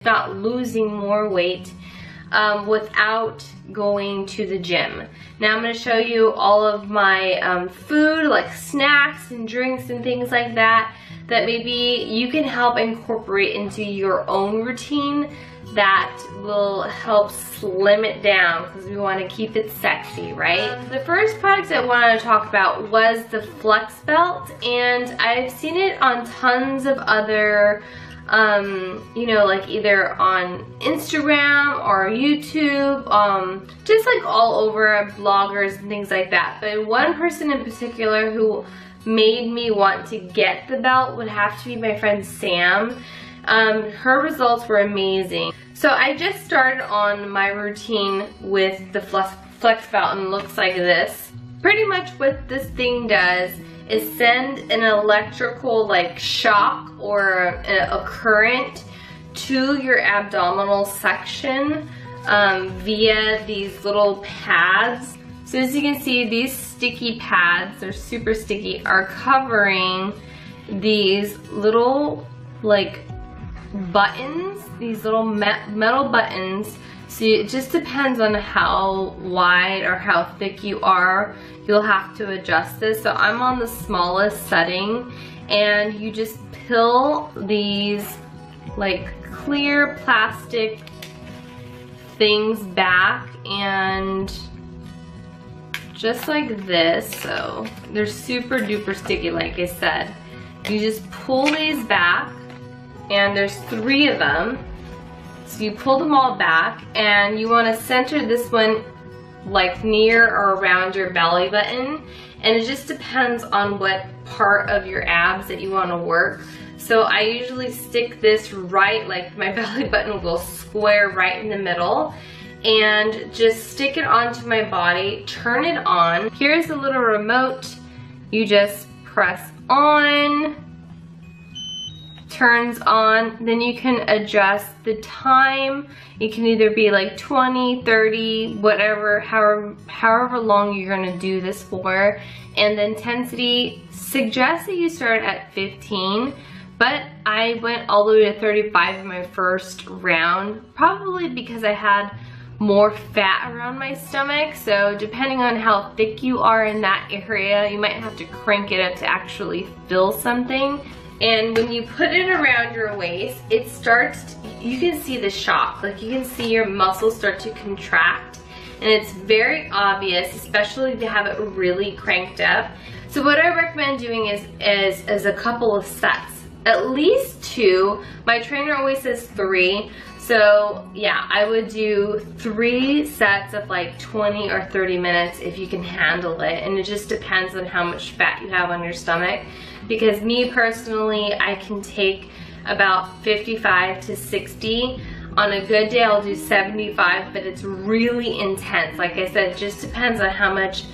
not losing more weight without going to the gym. Now I'm going to show you all of my food, like snacks and drinks and things like that, that maybe you can help incorporate into your own routine that will help slim it down, because we want to keep it sexy, right? The first product I wanted to talk about was the Flex Belt, and I've seen it on tons of other you know, like either on Instagram or YouTube, just like all over, bloggers and things like that. But one person in particular who made me want to get the belt would have to be my friend Sam. Her results were amazing. So I just started on my routine with the Flex Belt, and it looks like this. Pretty much what this thing does is send an electrical like shock or a current to your abdominal section via these little pads. So as you can see, these sticky pads, they're super sticky, are covering these little like buttons, these little metal buttons. So it just depends on how wide or how thick you are. You'll have to adjust this. So I'm on the smallest setting, and you just peel these like clear plastic things back, and just like this. So they're super duper sticky, like I said. You just pull these back, and there's 3 of them. So you pull them all back, and you want to center this one like near or around your belly button, and it just depends on what part of your abs that you want to work. So I usually stick this right, like my belly button will go square right in the middle, and just stick it onto my body, turn it on. Here's a little remote. You just press on, turns on, then you can adjust the time. It can either be like 20, 30, whatever, however long you're gonna do this for. And the intensity suggests that you start at 15, but I went all the way to 35 in my first round, probably because I had more fat around my stomach. So depending on how thick you are in that area, you might have to crank it up to actually feel something. And when you put it around your waist, it starts, you can see the shock, like you can see your muscles start to contract, and it's very obvious, especially if you have it really cranked up. So what I recommend doing is a couple of sets, at least 2. My trainer always says 3. So yeah, I would do 3 sets of like 20 or 30 minutes if you can handle it. And it just depends on how much fat you have on your stomach. Because me personally, I can take about 55 to 60. On a good day, I'll do 75, but it's really intense. Like I said, it just depends on how much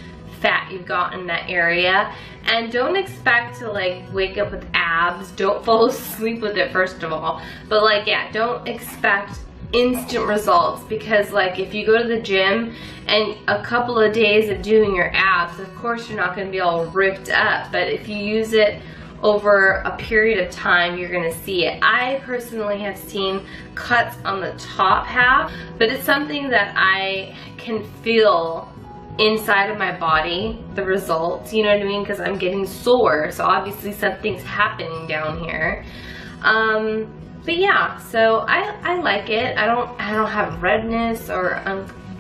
fat you've got in that area. And don't expect to like wake up with abs. Don't fall asleep with it, first of all. But like, yeah, don't expect instant results, because like if you go to the gym and a couple of days of doing your abs, of course you're not going to be all ripped up, but if you use it over a period of time, you're going to see it. I personally have seen cuts on the top half, but it's something that I can feel inside of my body, the results, you know what I mean, because I'm getting sore, so obviously something's happening down here. But yeah, so I like it. I don't have redness or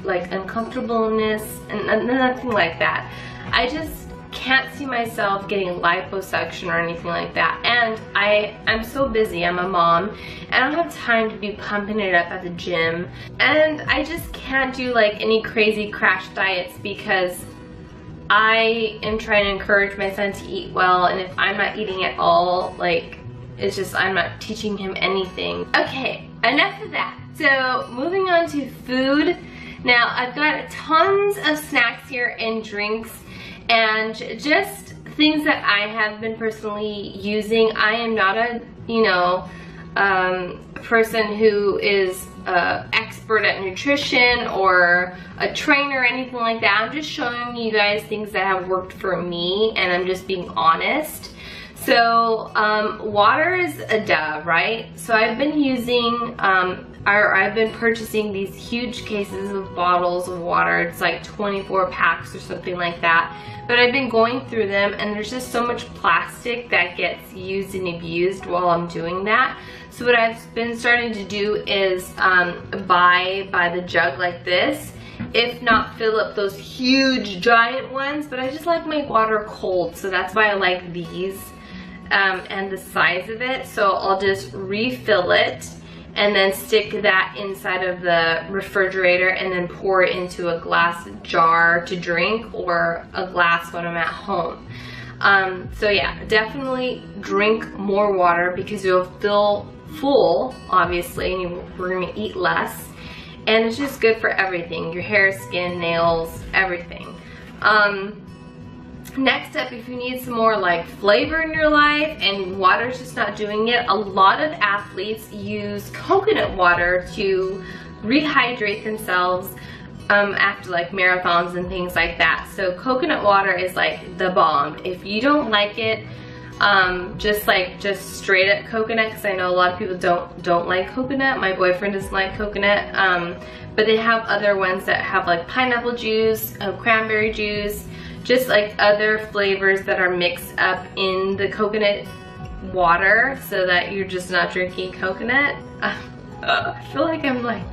like uncomfortableness and nothing like that. I just can't see myself getting liposuction or anything like that. And I'm so busy. I'm a mom. I don't have time to be pumping it up at the gym. And I just can't do like any crazy crash diets, because I am trying to encourage my son to eat well. And if I'm not eating at all, like, it's just, I'm not teaching him anything. Okay, enough of that. So moving on to food. Now I've got tons of snacks here and drinks, and just things that I have been personally using. I am not a, you know, person who is expert at nutrition or a trainer or anything like that. I'm just showing you guys things that have worked for me, and I'm just being honest. So water is a dove, right? So I've been using, I've been purchasing these huge cases of bottles of water. It's like 24 packs or something like that. But I've been going through them, and there's just so much plastic that gets used and abused while I'm doing that. So what I've been starting to do is buy by the jug like this. If not, fill up those huge giant ones. But I just like my water cold, so that's why I like these and the size of it. So I'll just refill it and then stick that inside of the refrigerator and then pour it into a glass jar to drink, or a glass when I'm at home. So yeah, definitely drink more water because you'll feel full, obviously, and we're gonna eat less. And it's just good for everything, your hair, skin, nails, everything. Next up, if you need some more like flavor in your life and water's just not doing it, a lot of athletes use coconut water to rehydrate themselves after like marathons and things like that. So coconut water is like the bomb. If you don't like it, just straight up coconut, because I know a lot of people don't like coconut. My boyfriend doesn't like coconut, but they have other ones that have like pineapple juice, cranberry juice, just like other flavors that are mixed up in the coconut water, so that you're just not drinking coconut. I feel like I'm like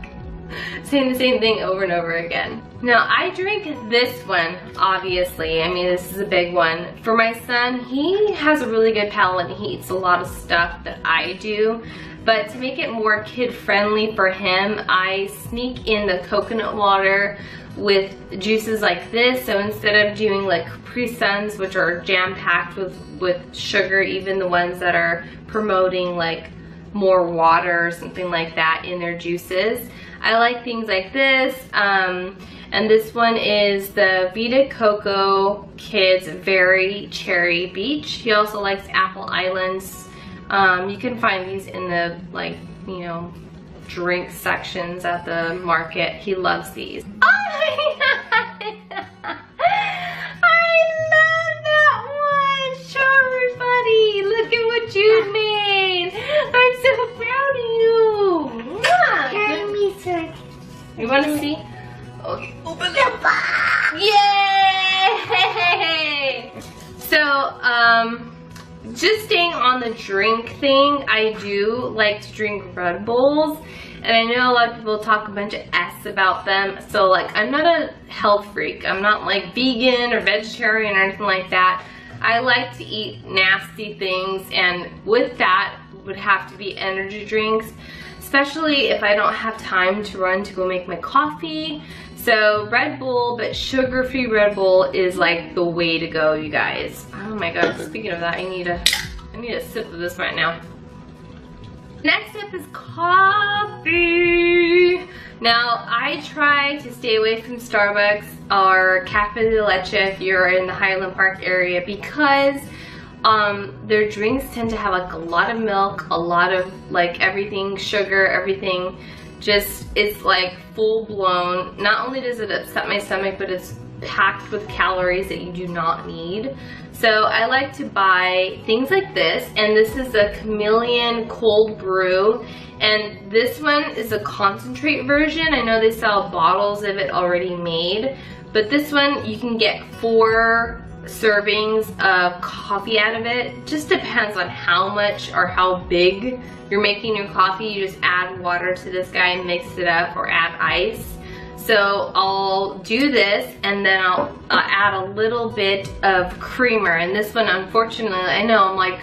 saying the same thing over and over again. Now I drink this one, obviously. I mean, this is a big one. For my son, he has a really good palate and he eats a lot of stuff that I do. But to make it more kid friendly for him, I sneak in the coconut water with juices like this. So instead of doing like Capri Suns, which are jam-packed with sugar, even the ones that are promoting like more water or something like that in their juices, I like things like this. And this one is the Vita Coco Kids Very Cherry Beach. He also likes Apple Islands. You can find these in the, like, you know, drink sections at the market. He loves these. Oh my God! I love that one! Show everybody! Look at what you made! I'm so proud of you! Carry me, sir. You want to see? Okay, open it. Yay! So, just staying on the drink thing, I do like to drink Red Bulls, and I know a lot of people talk a bunch of S about them. So like, I'm not a health freak. I'm not like vegan or vegetarian or anything like that. I like to eat nasty things, and with that would have to be energy drinks, especially if I don't have time to run to go make my coffee. So Red Bull, but sugar-free Red Bull is like the way to go, you guys. Oh my God, speaking of that, I need a sip of this right now. Next up is coffee. Now, I try to stay away from Starbucks or Cafe de Leche if you're in the Highland Park area, because their drinks tend to have like a lot of milk, a lot of like everything, sugar, everything. Just, it's like full blown. Not only does it upset my stomach, but it's packed with calories that you do not need. So I like to buy things like this, and this is a Chameleon cold brew, and this one is a concentrate version. I know they sell bottles of it already made, but this one you can get 4 servings of coffee out of it. Just depends on how much or how big you're making your coffee. You just add water to this guy and mix it up, or add ice. So I'll do this, and then I'll add a little bit of creamer. And this one, unfortunately, I know I'm like,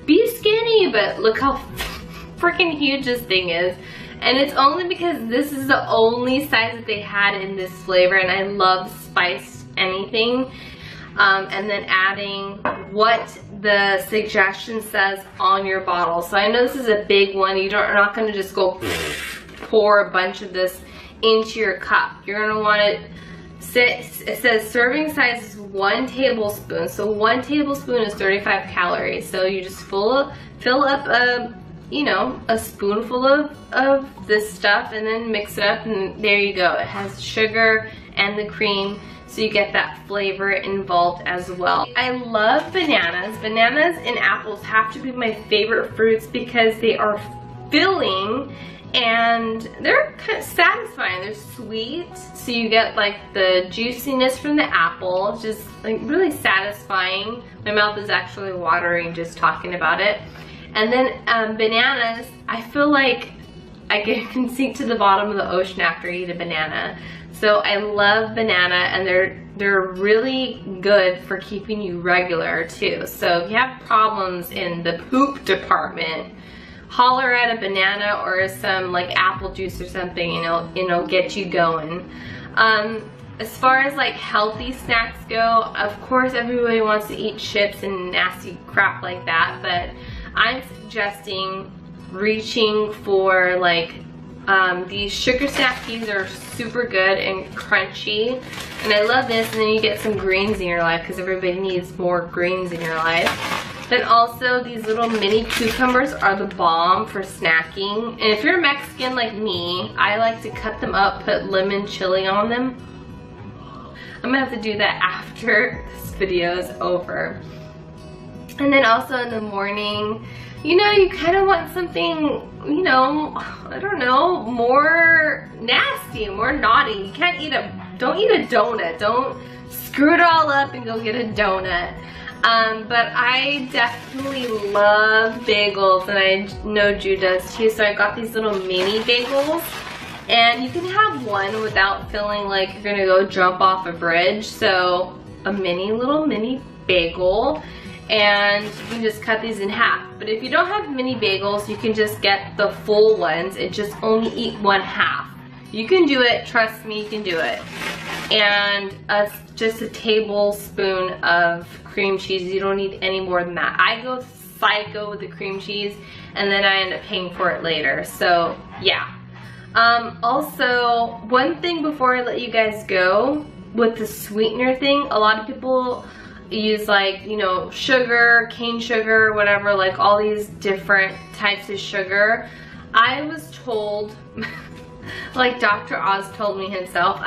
be skinny, but look how freaking huge this thing is. And it's only because this is the only size that they had in this flavor, and I love spiced anything. And then adding what the suggestion says on your bottle. So I know this is a big one. You're not going to just go pour a bunch of this into your cup. You're going to want it, it says serving size is 1 tablespoon. So 1 tablespoon is 35 calories. So you just fill up a, you know, a spoonful of this stuff, and then mix it up, and there you go. It has sugar and the cream. so you get that flavor involved as well. I love bananas. Bananas and apples have to be my favorite fruits because they are filling and they're kind of satisfying. They're sweet, so you get like the juiciness from the apple, just like really satisfying. My mouth is actually watering just talking about it. And then bananas, I feel like I can sink to the bottom of the ocean after I eat a banana. So I love banana, and they're really good for keeping you regular too. So if you have problems in the poop department, holler at a banana or some like apple juice or something, you know, get you going. As far as like healthy snacks go, of course everybody wants to eat chips and nasty crap like that, but I'm suggesting reaching for like these sugar snacks. These are super good and crunchy, and I love this. And then you get some greens in your life because everybody needs more greens in your life. Then also these little mini cucumbers are the bomb for snacking. And if you're Mexican like me, I like to cut them up, put lemon chili on them. I'm gonna have to do that after this video is over. And then also in the morning, you know, you kind of want something, you know, I don't know, more nasty, more naughty. You can't eat don't eat a donut. Don't screw it all up and go get a donut. But I definitely love bagels, and I know Jude does too, so I got these little mini bagels. And you can have one without feeling like you're gonna go jump off a bridge. So a little mini bagel, and you can just cut these in half. But if you don't have mini bagels, you can just get the full ones and just only eat one half. You can do it, trust me, you can do it. And just a tablespoon of cream cheese. You don't need any more than that. I go psycho with the cream cheese, and then I end up paying for it later. So yeah. Also, one thing before I let you guys go, with the sweetener thing, a lot of people use like, you know, sugar, cane sugar, whatever, like all these different types of sugar. I was told, like Dr. Oz told me himself,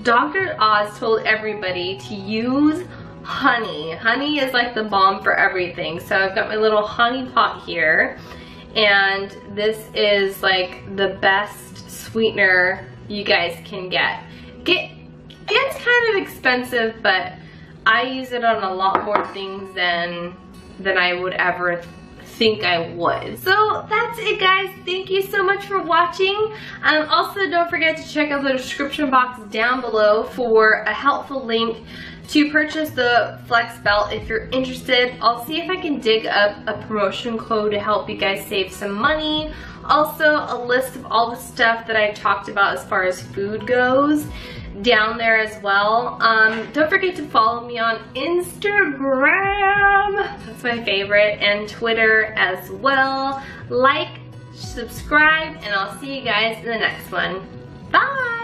Dr. Oz told everybody to use honey. Honey is like the bomb for everything. So I've got my little honey pot here, and this is like the best sweetener you guys can get. It's kind of expensive, but I use it on a lot more things than I would ever think I would. So that's it, guys. Thank you so much for watching. Also, don't forget to check out the description box down below for a helpful link to purchase the Flex belt if you're interested. I'll see if I can dig up a promotion code to help you guys save some money. Also, a list of all the stuff that I talked about as far as food goes down there as well. Don't forget to follow me on Instagram, that's my favorite, and Twitter as well. Like, subscribe, and I'll see you guys in the next one. Bye!